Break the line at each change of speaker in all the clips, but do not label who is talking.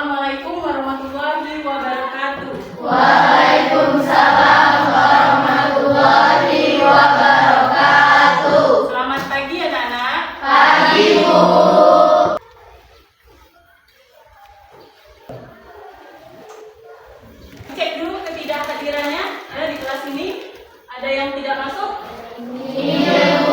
Assalamualaikum warahmatullahi wabarakatuh.
Waalaikumsalam warahmatullahi wabarakatuh.
Selamat pagi anak-anak.
Pagi, Bu.
Cek dulu ketidakhadirannya ada di kelas ini. Ada yang tidak masuk?
Iya, Bu.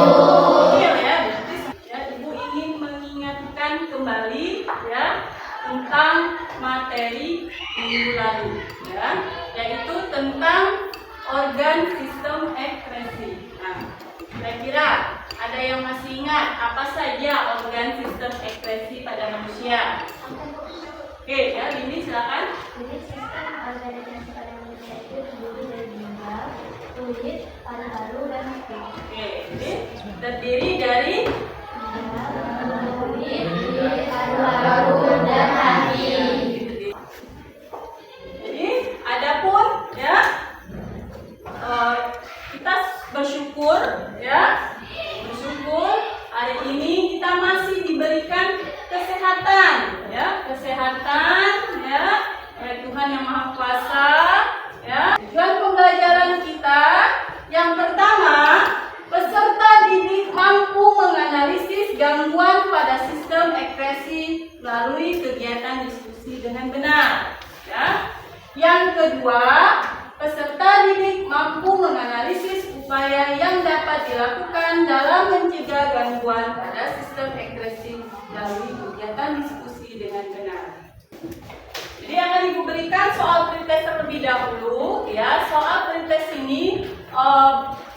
Iya ya, berarti ya, Ibu ingin mengingatkan kembali ya tentang materi minggu lalu ya, yaitu tentang organ sistem ekskresi. Nah, kira-kira ada yang masih ingat apa saja organ sistem ekskresi pada manusia? Oke ya, ini silakan.
Jadi sistem organisasi pada manusia itu terdiri dari ginjal, kulit, paru-paru, dan hati.
Oke, jadi terdiri dari
Kulit, paru-paru, dan hati.
Jadi adapun ya kita bersyukur ya, bersyukur hari ini kita masih diberikan kesehatan ya, kesehatan ya oleh Tuhan yang Maha Kuasa ya. Tujuan pembelajaran kita yang pertama, peserta didik mampu menganalisis gangguan pada sistem ekskresi melalui kegiatan diskusi dengan benar ya. Yang kedua, peserta didik mampu menganalisis upaya yang dapat dilakukan dalam mencegah gangguan pada sistem ekskresi melalui kegiatan diskusi dengan benar. Jadi akan Ibu berikan soal pretest terlebih dahulu ya. Soal pretest ini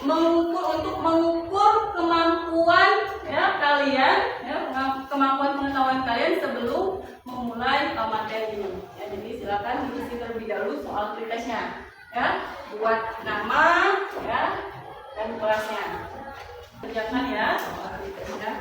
untuk mengukur kemampuan ya kalian ya, kemampuan pengetahuan kalian sebelum memulai materi ini. Ya, jadi silakan diisi terlebih dahulu soal pretestnya ya. Buat nama ya dan kelasnya. Kerjakan ya soal pretestnya.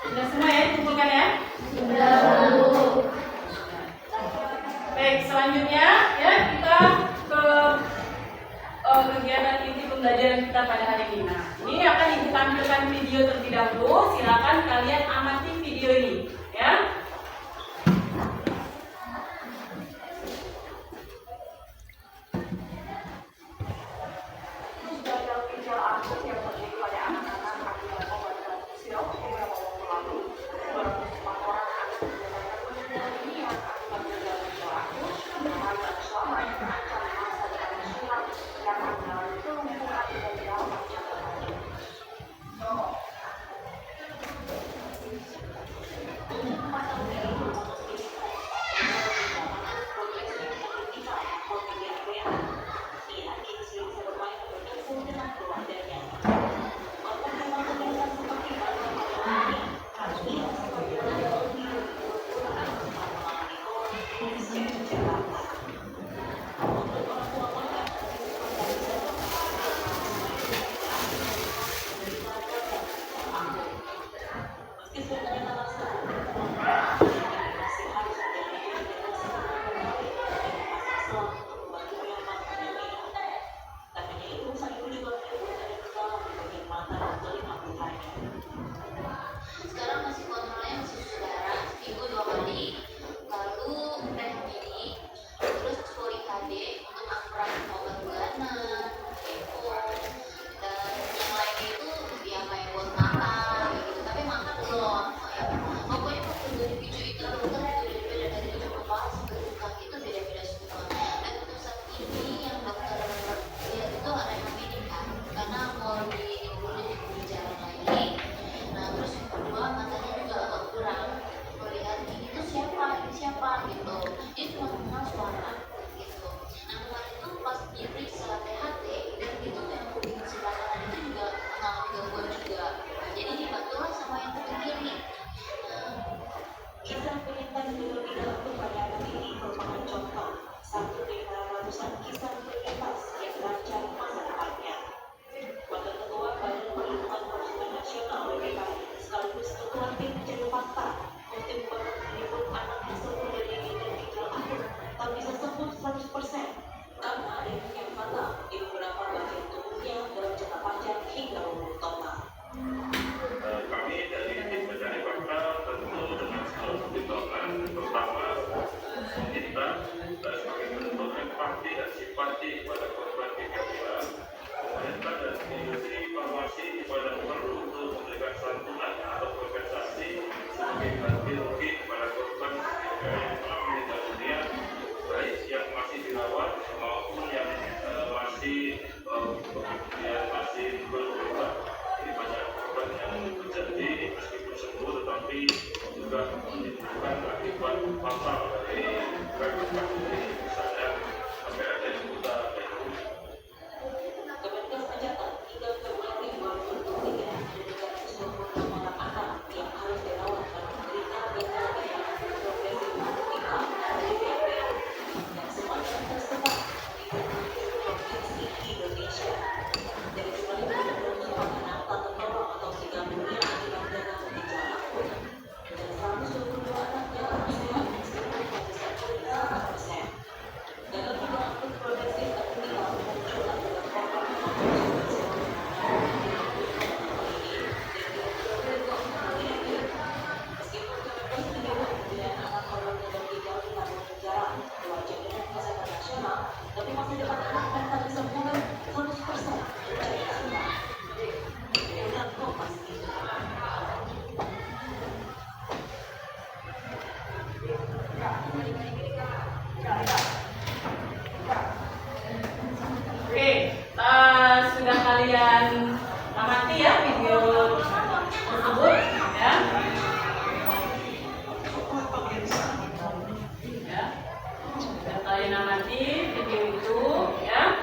Sudah semua ya, kumpulkan ya. Baik, selanjutnya ya kita ke kegiatan inti pembelajaran kita pada hari ini. Nah, ini akan Ibu tampilkan video terlebih dahulu. Silakan kalian amati video ini ya.
Karena mau di
Oke, sudah kalian amati ya video tersebut ya. Ya, sudah kalian amati video itu ya.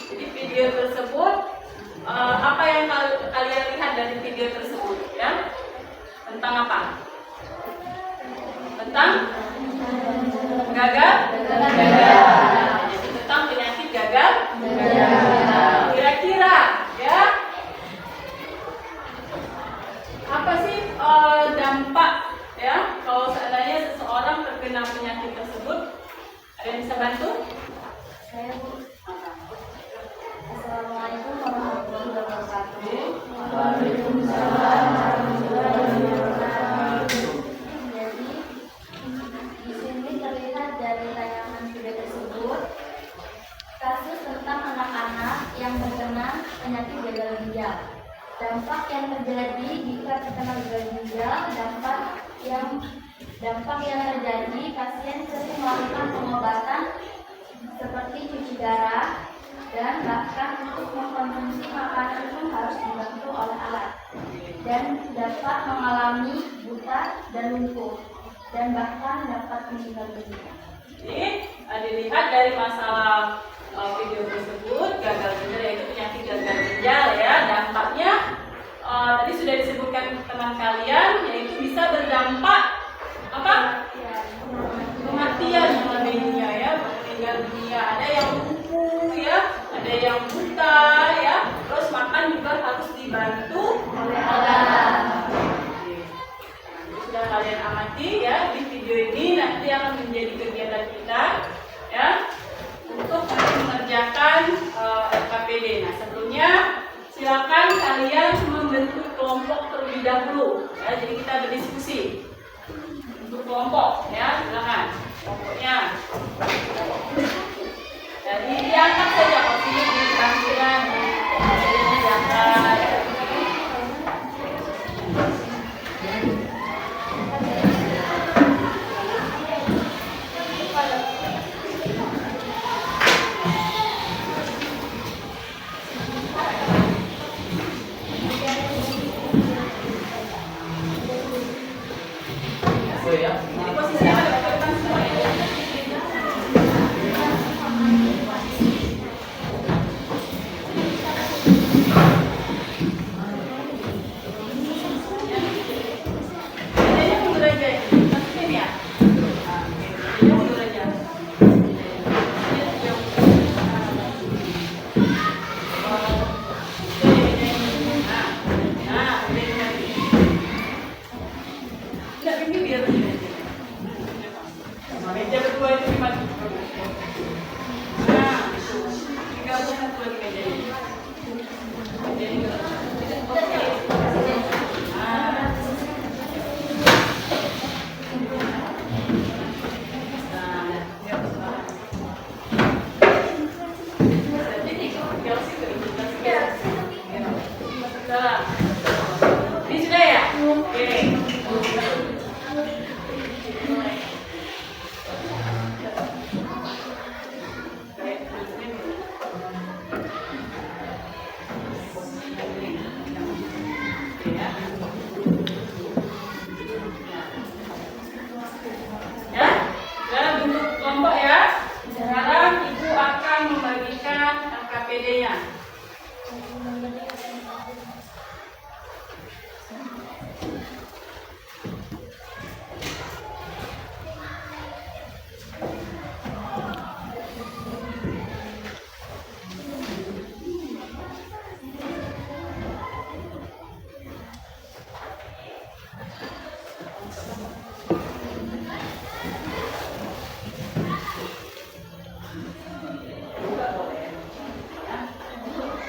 Jadi video tersebut apa yang kalian lihat dari video tersebut ya? Tentang apa? Tentang gagal? Jadi tentang penyakit gagal? Kira-kira ya, apa sih dampak ya kalau seandainya seseorang terkena penyakit tersebut? Ada yang bisa bantu?
Saya Bu. Assalamualaikum warahmatullahi wabarakatuh.
Waalaikumsalam warahmatullahi wabarakatuh.
Jadi di sini terlihat dari tayangan video tersebut kasus tentang anak-anak yang terkena penyakit gagal ginjal. Dampak yang terjadi jika terkena gagal ginjal, dampak yang terjadi pasien sering melakukan pengobatan seperti cuci darah dan bahkan untuk mengkonsumsi makanan pun harus dibantu oleh alat dan dapat mengalami buta dan lumpuh dan bahkan dapat meninggal dunia.
Jadi dilihat dari masalah video tersebut, gagal ginjal yaitu penyakit gagal ginjal ya, dampaknya tadi sudah disebutkan teman kalian, yaitu bisa berdampak apa? Kematian meninggalnya ya, meninggal dunia. Ada yang lumpuh ya, ada yang buta ya, terus makan juga harus dibantu oleh alat. Sudah kalian amati ya di video ini, nanti akan menjadi kegiatan kita ya untuk mengerjakan LKPD. Nah, sebelumnya silakan kalian membentuk kelompok terlebih dahulu ya, jadi kita berdiskusi untuk kelompok ya, silakan kelompoknya. Jadi diangkat saja posisi di tampilan diangkat. Jadi posisinya ada ke depan semua ya.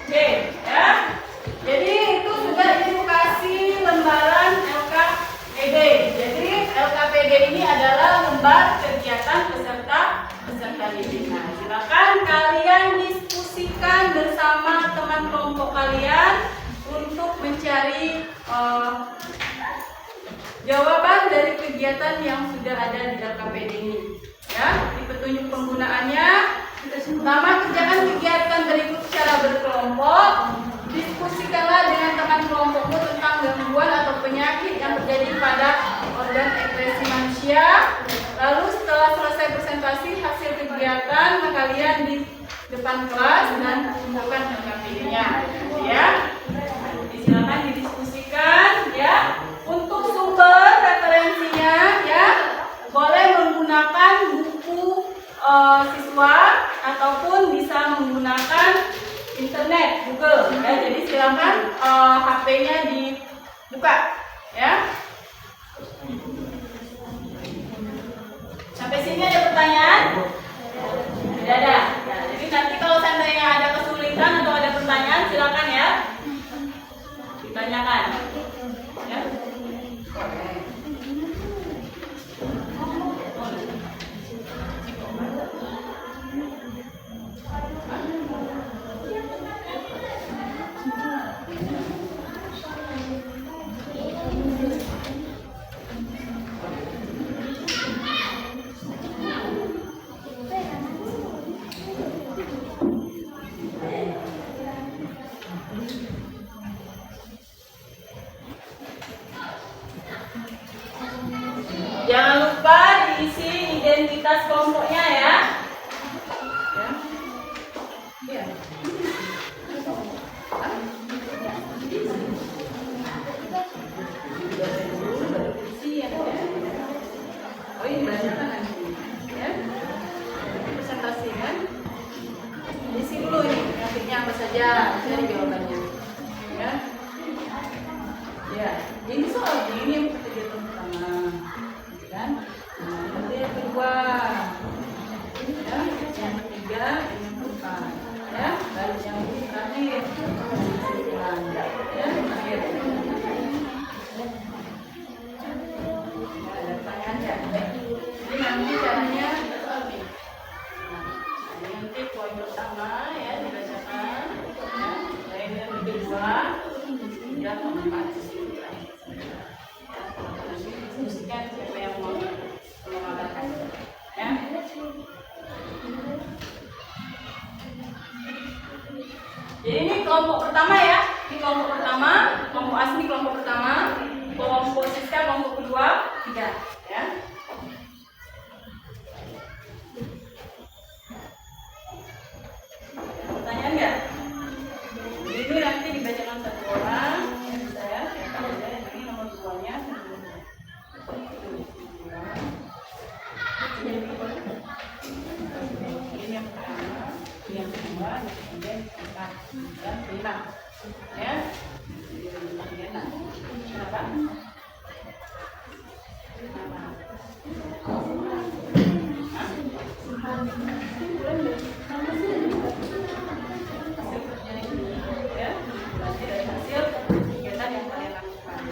Oke, ya. Jadi itu sudah ibu kasih lembaran LKPD. Jadi LKPD ini adalah lembar kegiatan peserta didik. Nah, silakan kalian diskusikan bersama teman kelompok kalian untuk mencari jawaban dari kegiatan yang sudah ada di LKPD ini. Ya, di petunjuk penggunaannya. Pertama, kerjakan kegiatan berikut secara berkelompok. Diskusikanlah dengan teman kelompokmu tentang gangguan atau penyakit yang terjadi pada organ ekskresi manusia. Lalu setelah selesai presentasi hasil kegiatan, kalian di depan kelas dan tunjukkan LKPD-nya. Ya, silakan didiskusikan. Ya, untuk sumber referensinya, ya boleh menggunakan buku siswa ataupun bisa menggunakan internet Google, ya. Jadi silakan HP-nya dibuka, ya. Sampai sini ada pertanyaan? Tidak ada. Ya, jadi nanti kalau seandainya ada kesulitan atau ada pertanyaan, silakan ya ditanyakan. Ya. Jangan lupa diisi identitas kelompoknya ya. Ya. Oh ini belajarkan nanti, ya. Presentasi kan? Diisi dulu ini grafiknya apa saja, cari jawabannya. Ya. Ya, ini soal ini yang kegiatan pertama. Kan? Nah, nanti yang kedua, ya, yang ketiga, yang keempat, ya, baru yang terakhir, kesimpulan, ya, terakhir. Ada pertanyaan ya? Jadi nanti caranya, nanti poin pertama ya dibacakan, ya, lain yang kedua, tiga, keempat. Diskusikan siapa yang mau mengatakan, ya. Jadi ini kelompok pertama ya, ini kelompok pertama, kelompok asli kelompok pertama, kelompok Siska kelompok kedua, tiga, ya. Pertanyaan nggak? Ini nanti dibacakan satu orang, ya saya tahu ya, ini nomor 2-nya. Ini yang pertama, yang kedua, yang ketiga, yang keempat, dan kelima, ya. Kenapa? Ya, dari hasil kegiatan yang kalian lakukan.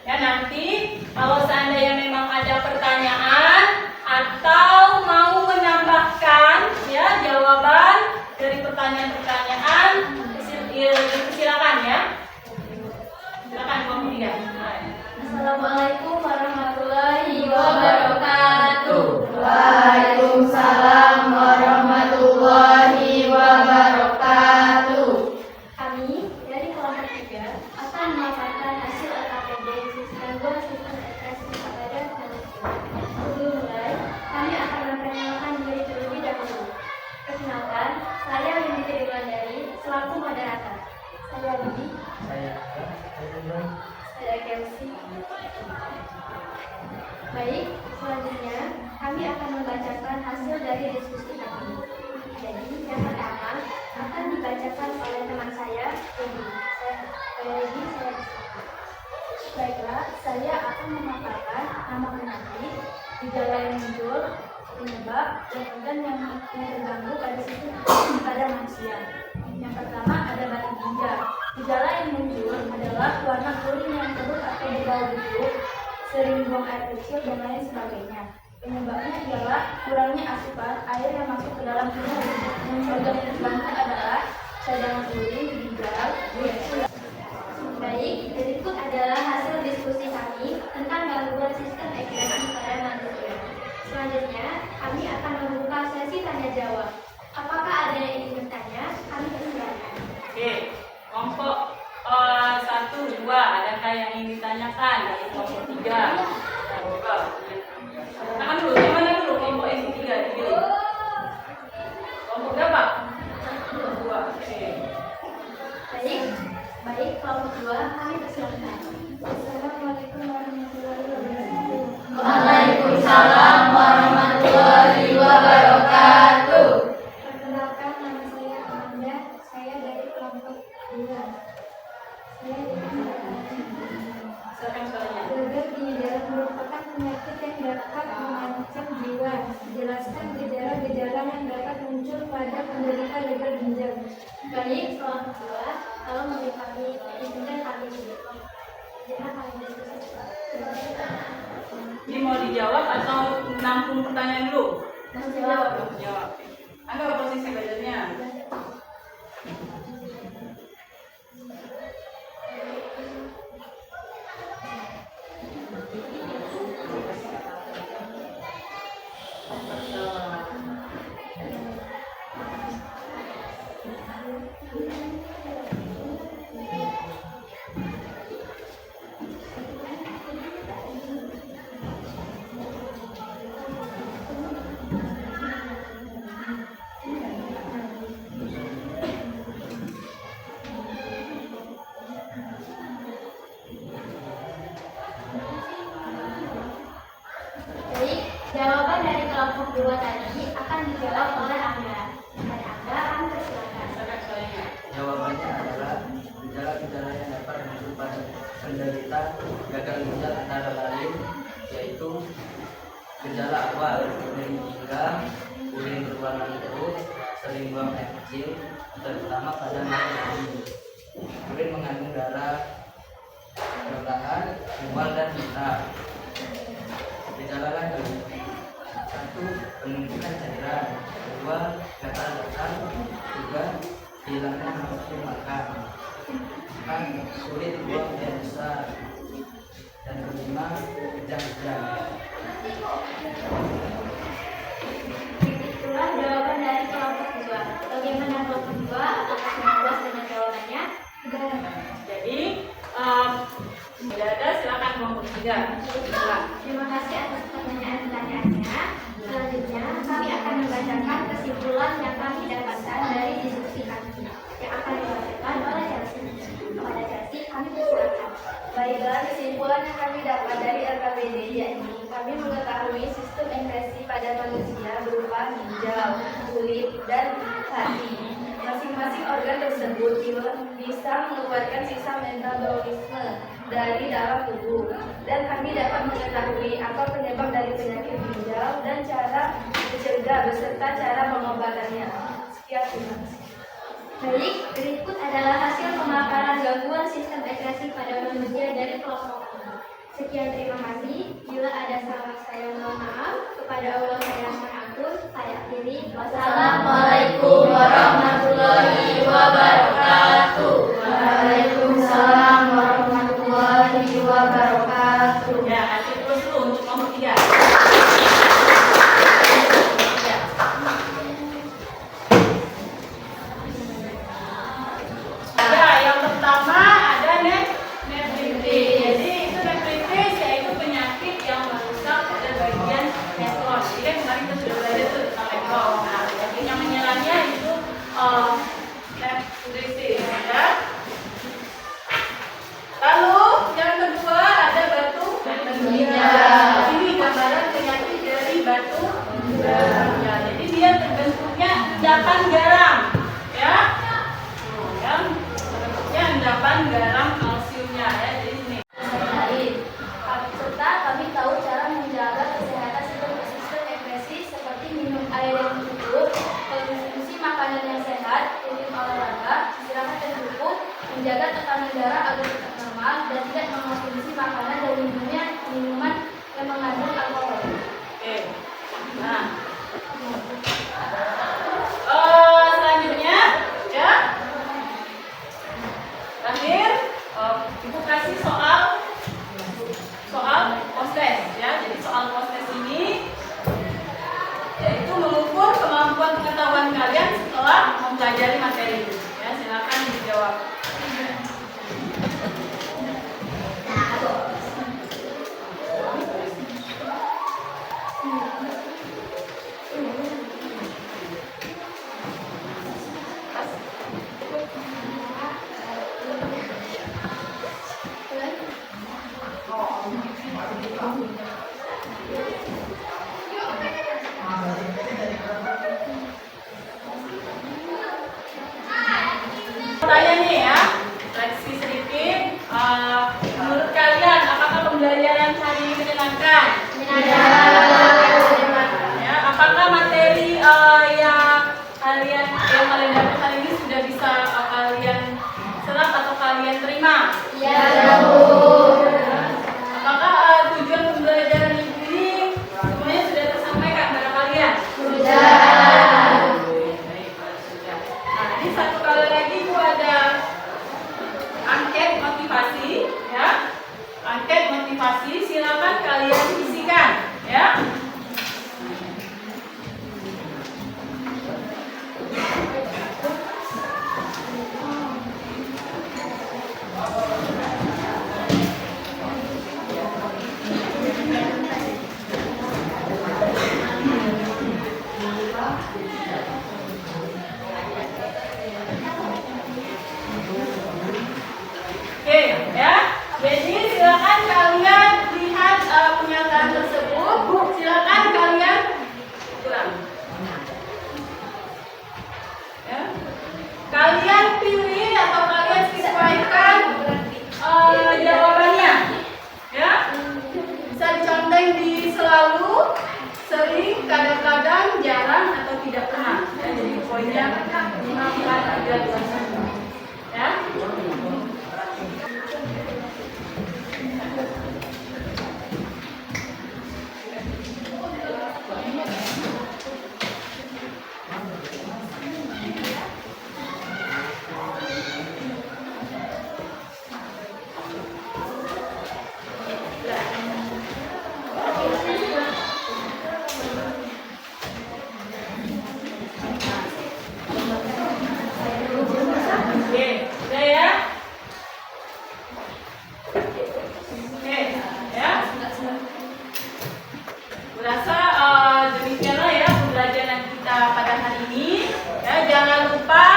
Ya, nanti kalau seandainya memang ada pertanyaan atau mau menambahkan ya jawaban dari pertanyaan-pertanyaan, silakan ya. Silakan kelompok 3.
Assalamualaikum warahmatullahi wabarakatuh.
Waalaikumsalam warahmatullahi wabarakatuh.
Kami dari kelompok 3 akan memaparkan hasil LKPD sistem edukasi kepada manusia. Sebelum mulai, kami akan memperkenalkan diri terlebih dahulu. Perkenalkan, saya Windy Triwandari selaku moderator. Saya Windy. Saya Kelsey. Baik, selanjutnya kami akan membacakan hasil dari diskusi kami. Jadi, yang pertama akan dibacakan oleh teman saya, Windy. Baiklah, saya akan memaparkan nama penyakit, gejala yang muncul, penyebab, dan organ yang terganggu pada sistem pada manusia. Yang pertama ada batuk ginjal. Gejala yang muncul adalah warna kuning yang terus atau berbau busuk, sering buang air kecil, dan lain sebagainya. Penyebabnya ialah kurangnya asupan air yang masuk ke dalam tubuh. Organ yang terganggu adalah cadangan urin, ginjal, Baik, berikut adalah hasil diskusi kami tentang gangguan sistem ekskresi pada manusia. Selanjutnya, kami akan membuka sesi tanya jawab. Apakah ada yang ingin bertanya? Kami persilakan.
Oke, kelompok 1, 2, adakah yang ingin ditanyakan dari kelompok 3? Tangan dulu, yang mana dulu kelompok yang 3 dipilih? Kelompok berapa? 2. Oke.
Baik, kelompok 2, kami persilakan. Assalamualaikum warahmatullahi wabarakatuh.
Waalaikumsalam warahmatullahi wabarakatuh.
Perkenalkan, nama saya Amanda. Saya dari kelompok 2. Saya
Silakan soalnya.
Gagal ginjal merupakan penyakit yang dapat mengancam jiwa. Jelaskan gejala-gejala yang dapat muncul pada penderita gagal ginjal. Baik, kelompok 2, kalau menurut kami, izinkan kami dijawab. Jangan kami diskusi.
Ini mau dijawab atau menampung pertanyaan dulu?
Menjawab.
Jawab. Angkat posisi badannya.
Baik, jawaban dari kelompok 2 tadi akan dijawab oleh Anda. Dan Anda akan persilakan.
Silakan soalnya.
Jawabannya adalah gejala-gejala yang dapat muncul pada penderita gagal ginjal antara lain yaitu gejala awal nyeri pinggang, urin berwarna biru, sering buang air kecil, terutama pada malam hari. Urin mengandung darah, perlahan, mual dan muntah. Gejala lagi 1. Penumpukan cairan, 2. gatal-gatal, 3. hilangnya nafsu makan, 4. sulit buang air besar, dan 5. kejang-kejang.
Itulah jawaban dari kelompok 2. Bagaimana kelompok 2? Apakah sudah puas dengan jawabannya?
Jadi, tidak ada, silakan kelompok 3. Silakan.
Terima kasih atas pertanyaan-pertanyaannya. Selanjutnya, kami akan membacakan kesimpulan yang kami dapatkan dari diskusi kami yang akan dibacakan oleh Chelsea. Kepada Chelsea, kami persilakan.
Baiklah, kesimpulan yang kami dapat dari LKPD yakni kami mengetahui sistem ekskresi pada manusia berupa ginjal, kulit, dan hati. Masing-masing organ tersebut bisa mengeluarkan sisa metabolisme dari dalam tubuh, dan kami dapat mengetahui apa penyebab dari penyakit ginjal dan cara mencegah beserta cara pengobatannya. Sekian, terima kasih.
Baik, berikut adalah hasil pemaparan gangguan sistem ekskresi pada manusia dari kelompok ini.
Sekian, terima kasih. Bila ada salah saya mohon maaf. Kepada Allah saya mohon ampun. Saya akhiri.
Wassalamualaikum warahmatullahi wabarakatuh. Waalaikumsalam warahmatullahi wabarakatuh.
Ya, kasih terus dulu untuk nomor 3. Ada yang pertama ada nefritis. Jadi itu nefritis yaitu penyakit yang merusak pada bagian nefron. Jadi kan kemarin kita sudah belajar tuh tentang nefron. Nah, penyakit yang menyerangnya itu nefritis ya. Lalu yang kedua ada batu ginjal. Ini gambaran penyakit dari batu ginjal. Jadi dia terbentuknya endapan garam, ya. Yang bentuknya endapan garam kalsiumnya ya. Jadi ini.
Serta kami tahu cara menjaga kesehatan sistem ekspresi seperti minum air yang cukup, konsumsi makanan yang sehat, rutin olahraga, istirahat yang cukup, menjaga tekanan darah agar tetap normal, dan tidak mengonsumsi makanan dan minuman yang mengandung alkohol.
Oke. Nah. Selanjutnya ya. Terakhir, Ibu kasih soal postes ya. Jadi soal postes ini yaitu mengukur kemampuan pengetahuan kalian setelah mempelajari materi ini. Ya, silakan dijawab. Pertanyaannya ya, seleksi sedikit. Menurut kalian, apakah pembelajaran hari ini menyenangkan? Ya, apakah materi yang kalian dapat hari ini sudah bisa kalian serap atau kalian terima?
Ya, Bu.
Apakah tujuan pembelajaran ibu ini semuanya sudah tersampaikan pada kalian?
Sudah.
Nah, ini satu kali lagi Bu ada angket motivasi ya. Angket motivasi silakan kalian isikan ya. Oke ya. Jadi silakan kalian lihat pernyataan tersebut. Silakan kalian ulang. Ya. Kalian pilih atau kalian sesuaikan jawabannya. Ya. Bisa dicontoh di selalu, sering, kadang-kadang, jarang atau tidak pernah. Ya, jadi poinnya 5, 4, 3, 2, 1. Ya. Oke, udah ya? Oke, ya? Berasa demikianlah ya pembelajaran kita pada hari ini. Ya, jangan lupa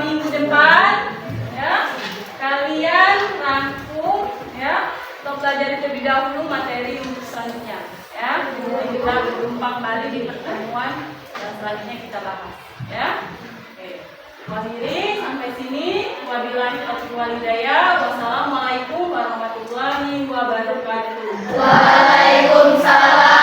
minggu depan ya kalian rangkum ya untuk pelajari terlebih dahulu materi untuk selanjutnya. Ya, kemudian kita berjumpa kembali di pertemuan dan selanjutnya kita bahas. Ya. Oke. Akhiri sampai sini. Wabillahi taufiq wal hidayah. Wassalamualaikum warahmatullahi wabarakatuh.
Waalaikumsalam